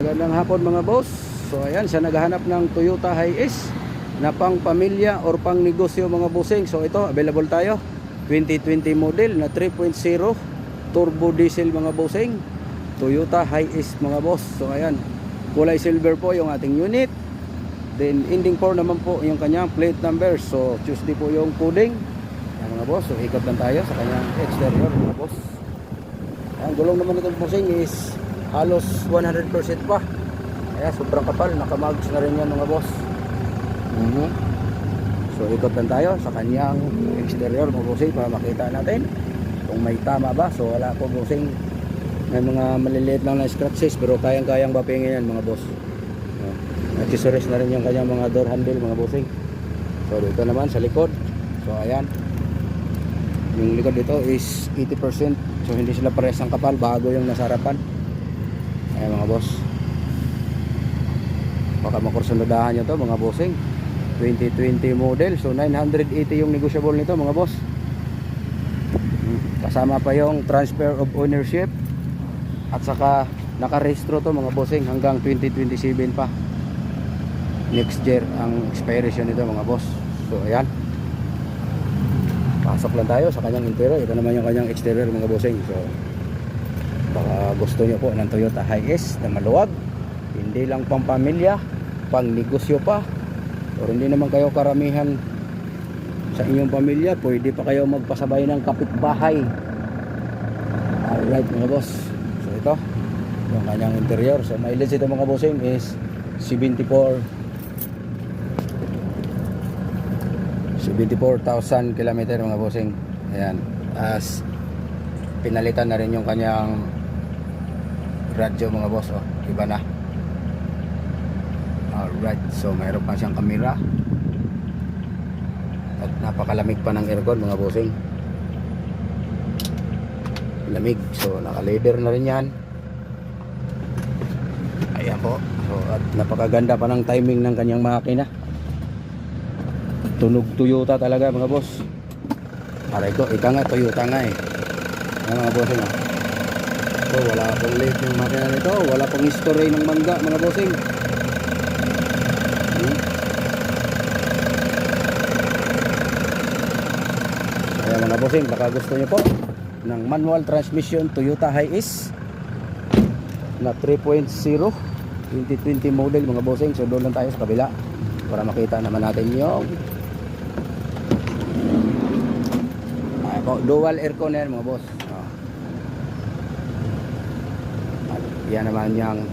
Magandang hapon mga boss. So ayan, sa naghahanap ng Toyota Hiace na pang pamilya or pang negosyo mga bossing. So ito, available tayo. 2020 model na 3.0 turbo diesel mga bossing. Toyota Hiace mga boss. So ayan, kulay silver po yung ating unit. Then ending 4 naman po yung kanyang plate number. So Tuesday po yung coding. Ayan mga boss, so ikot lang tayo sa kanyang exterior mga boss. Ang gulong naman itong bossing is halos 100% pa. Kaya sobrang kapal, nakamags na rin yan mga boss. So ikot lang tayo sa kanyang exterior mga bossing para makita natin kung may tama ba. So wala po bossing, may mga maliliit lang na scratches pero kayang-kayang bapingin yan mga boss. Accessories na rin yung kanyang mga door handle mga bossing. So dito naman sa likod, so ayan, yung likod dito is 80%. So hindi sila parehas ang kapal, bago yung nasa harapan. Ayan mga boss, baka makursunadahan nyo to mga bossing. 2020 model, so 980 yung negotiable nito mga boss. Kasama pa yung transfer of ownership at saka nakarehistro to mga bossing hanggang 2027 pa. Next year ang expiration nito mga boss. So ayan, pasok lang tayo sa kanyang interior. Ito naman yung kanyang exterior mga bossing. So baka gusto nyo po ng Toyota Hiace na maluwag, hindi lang pang pamilya, pang negosyo pa, o hindi naman kayo karamihan sa inyong pamilya, pwede pa kayo magpasabay ng kapitbahay. Alright mga boss, so ito yung kanyang interior. So mileage ito mga bossing is 74,000 km mga bossing. Ayan, as pinalitan na rin yung kanyang radyo mga boss. Oh, iba na. Alright, so mayroon pa siyang camera at napakalamig pa ng aircon mga bossing. Lamig, so naka leather na rin yan. Ayan po, so, at napakaganda pa ng timing ng kanyang makina. Tunog Toyota talaga mga boss. Aray ko, ika nga Toyota nga eh. Ayan mga bossing oh. So wala pong late yung makina nito, wala pong history ng mangga mga bossing. Ayan mga bossing, baka gusto nyo po ng manual transmission Toyota Hiace na 3.0 2020 model mga bossing. So doon lang tayo sa kabila para makita naman natin yung dual aircon yan mga boss. Yan naman yung